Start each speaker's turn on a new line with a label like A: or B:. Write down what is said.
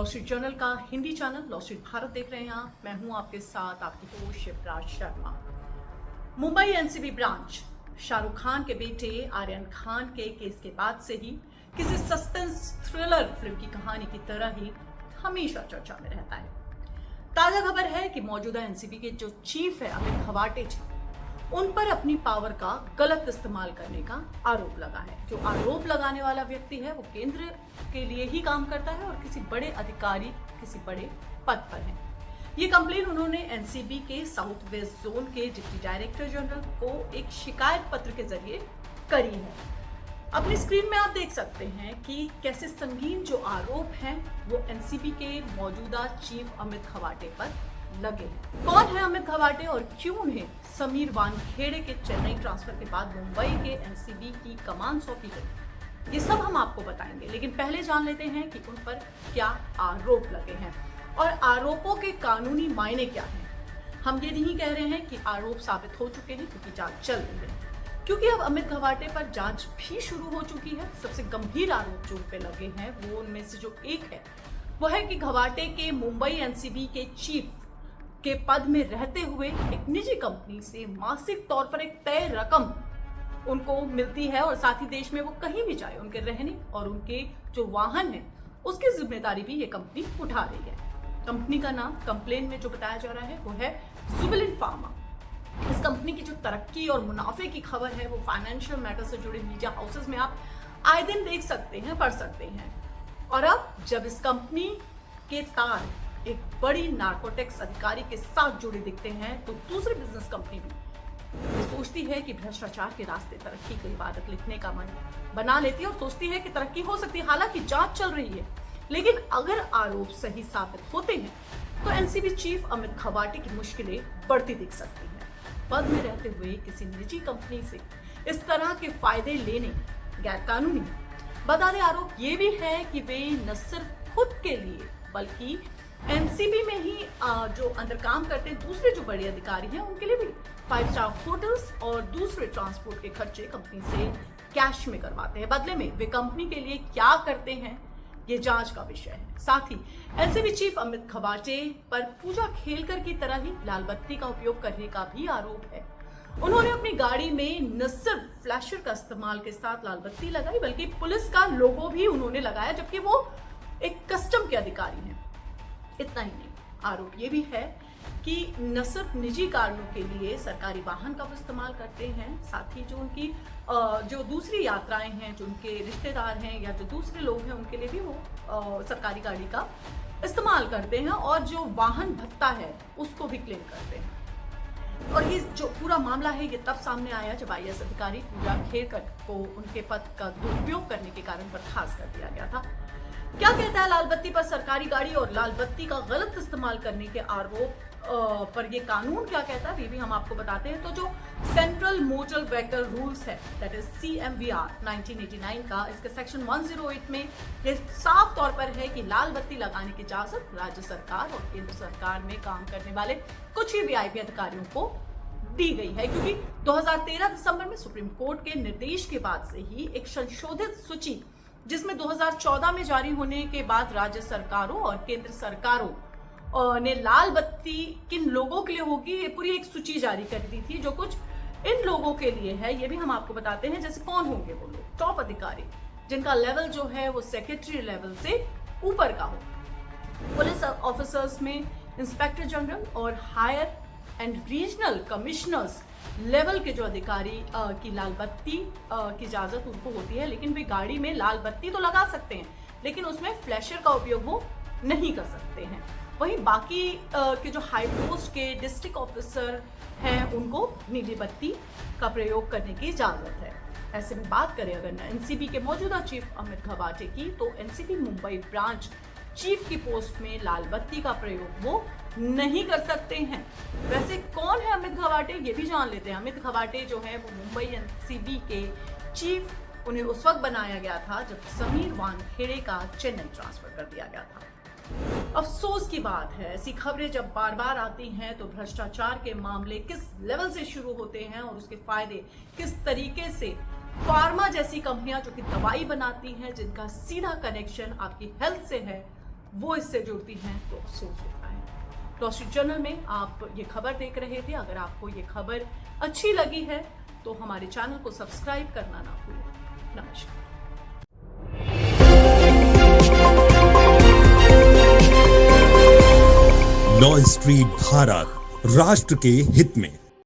A: Law street journal का Hindi channel law street Bharat देख रहे हैं आप। मैं हूं आपके साथ आपकी host Shivraj Sharma. Mumbai NCB branch Shahrukh Khan के बेटे आर्यन खान के केस के बाद से ही किसी सस्पेंस थ्रिलर फिल्म की कहानी की तरह ही हमेशा चर्चा में रहता है। ताजा खबर है कि मौजूदा एनसीबी के जो चीफ है अमित खवाटे जी, उन पर अपनी पावर का गलत इस्तेमाल करने का आरोप लगा है। जो आरोप लगाने वाला व्यक्ति है वो केंद्र के लिए ही काम करता है और किसी बड़े अधिकारी किसी बड़े पद पर है। ये कंप्लेन उन्होंने एनसीबी के साउथ वेस्ट जोन के डिप्टी डायरेक्टर जनरल को एक शिकायत पत्र के जरिए करी है। अपनी स्क्रीन में आप देख सकते हैं कि कैसे संगीन जो आरोप हैं वो एनसीबी के मौजूदा चीफ अमित खवाटे पर लगे। कौन है अमित खवाटे और क्यों उन्हें समीर वानखेड़े के चेन्नई ट्रांसफर के बाद मुंबई के एनसीबी की कमान सौंपी गई, ये सब हम आपको बताएंगे। लेकिन पहले जान लेते हैं कि उन पर क्या आरोप लगे हैं और आरोपों के कानूनी मायने क्या हैं। हम ये नहीं कह रहे हैं कि आरोप साबित हो चुके हैं, क्योंकि जांच चल रही है। क्योंकि अब अमित खवाटे पर जांच भी शुरू हो चुकी है। सबसे गंभीर आरोप जो उन पे लगे हैं वो उनमें से जो एक है वो है कि खवाटे के मुंबई एनसीबी के चीफ के पद में रहते हुए एक निजी कंपनी से मासिक तौर पर एक तय रकम उनको मिलती है और साथ ही देश में वो कहीं भी जाए उनके रहने और उनके जो वाहन है उसकी जिम्मेदारी भी ये कंपनी उठा रही है। कंपनी का नाम कंप्लेन में जो बताया जा रहा है वो है जुबिलेंट फार्मा। इस कंपनी की जो तरक्की और मुनाफे की खबर है वो फाइनेंशियल मैटर से जुड़े मीडिया हाउसेस में आप आए दिन देख सकते हैं, पढ़ सकते हैं। और अब जब इस कंपनी के तार एक बड़ी नार्कोटिक्स अधिकारी के साथ जुड़े दिखते हैं तो दूसरी बिजनेस कंपनी भी सोचती है कि भ्रष्टाचार के रास्ते तरक्की की इबादत लिखने का मन बना लेती है और सोचती है कि तरक्की हो सकती है। हालांकि जांच चल रही है, लेकिन अगर आरोप सही साबित होते हैं तो एनसीबी चीफ अमित खवाटे की मुश्किलें बढ़ती दिख सकती हैं। पद में रहते हुए किसी निजी कंपनी से इस तरह के फायदे लेने गैर कानूनी। बता दें आरोप ये भी है कि वे न सिर्फ खुद के लिए बल्कि एनसीबी में ही जो अंदर काम करते हैं दूसरे जो बड़े अधिकारी हैं उनके लिए भी 5 स्टार होटल्स और दूसरे ट्रांसपोर्ट के खर्चे कंपनी से कैश में करवाते हैं। बदले में वे कंपनी के लिए क्या करते हैं ये जांच का विषय है। साथ ही एनसीबी चीफ अमित खवाटे पर पूजा खेलकर की तरह ही लाल बत्ती का उपयोग करने का भी आरोप है। उन्होंने अपनी गाड़ी में न सिर्फ फ्लैशर का इस्तेमाल के साथ लाल बत्ती लगाई बल्कि पुलिस का लोगो भी उन्होंने लगाया, जबकि वो एक कस्टम के अधिकारी हैं। इतना ही नहीं, आरोप ये भी है कि न सिर्फ निजी कारणों के लिए सरकारी वाहन का वो इस्तेमाल करते हैं, साथ ही जो उनकी जो दूसरी यात्राएं हैं, जो उनके रिश्तेदार हैं या जो दूसरे लोग हैं उनके लिए भी वो सरकारी गाड़ी का इस्तेमाल करते हैं और जो वाहन भत्ता है उसको भी क्लेम करते हैं। और ये जो पूरा मामला है ये तब सामने आया जब आईएएस अधिकारी पूजा खेरकर को उनके पद का दुरुपयोग करने के कारण बर्खास्त कर दिया गया था। क्या कहता है लाल बत्ती पर सरकारी गाड़ी और लाल बत्ती का गलत इस्तेमाल करने के आरोप पर ये कानून क्या कहता है ये भी हम आपको बताते हैं। तो जो सेंट्रल मोटर व्हीकल रूल्स है दैट इज CMVR 1989 का, इसके सेक्शन 108 में ये साफ तौर पर है कि लाल बत्ती लगाने की इजाजत राज्य सरकार और केंद्र सरकार में काम करने वाले कुछ ही VIP अधिकारियों को दी गई है। क्योंकि 2013 दिसंबर में सुप्रीम कोर्ट के निर्देश के बाद से ही एक संशोधित सूची जिसमें 2014 में जारी होने के बाद राज्य सरकारों और केंद्र सरकारों ने लाल बत्ती किन लोगों के लिए होगी ये पूरी एक सूची जारी कर दी थी, जो कुछ इन लोगों के लिए है ये भी हम आपको बताते हैं। जैसे कौन होंगे वो लोग, टॉप अधिकारी जिनका लेवल जो है वो सेक्रेटरी लेवल से ऊपर का हो। पुलिस ऑफिसर्स में इंस्पेक्टर जनरल और higher and regional commissioners level के जो अधिकारी की लाल बत्ती की इजाजत उनको होती है, लेकिन वे गाड़ी में लाल बत्ती तो लगा सकते हैं लेकिन उसमें फ्लैशर का उपयोग वो नहीं कर सकते हैं। वहीं बाकी के जो हाई पोस्ट के डिस्ट्रिक्ट ऑफिसर हैं उनको नीली बत्ती का प्रयोग करने की इजाजत है। ऐसे में बात करें अगर एनसीबी के मौजूदा चीफ अमित खवाटे की, तो एनसीबी मुंबई ब्रांच चीफ की पोस्ट में लाल बत्ती का प्रयोग वो नहीं कर सकते हैं। वैसे कौन है अमित खवाटे ये भी जान लेते हैं। अमित खवाटे जो है वो मुंबई एनसीबी के चीफ उन्हें उस वक्त बनाया गया था जब समीर वानखेड़े का चेन्नई ट्रांसफर कर दिया गया था। अफसोस की बात है ऐसी खबरें जब बार बार आती हैं तो भ्रष्टाचार के मामले किस लेवल से शुरू होते हैं और उसके फायदे किस तरीके से फार्मा जैसी कंपनियां जो कि दवाई बनाती हैं जिनका सीधा कनेक्शन आपकी हेल्थ से है वो इससे जुड़ती हैं तो अफसोस होता है। लॉ स्ट्रीट जर्नल में आप ये खबर देख रहे थे। अगर आपको ये खबर अच्छी लगी है तो हमारे चैनल को सब्सक्राइब करना ना भूलें। नमस्कार।
B: लॉ स्ट्रीट भारत, राष्ट्र के हित में।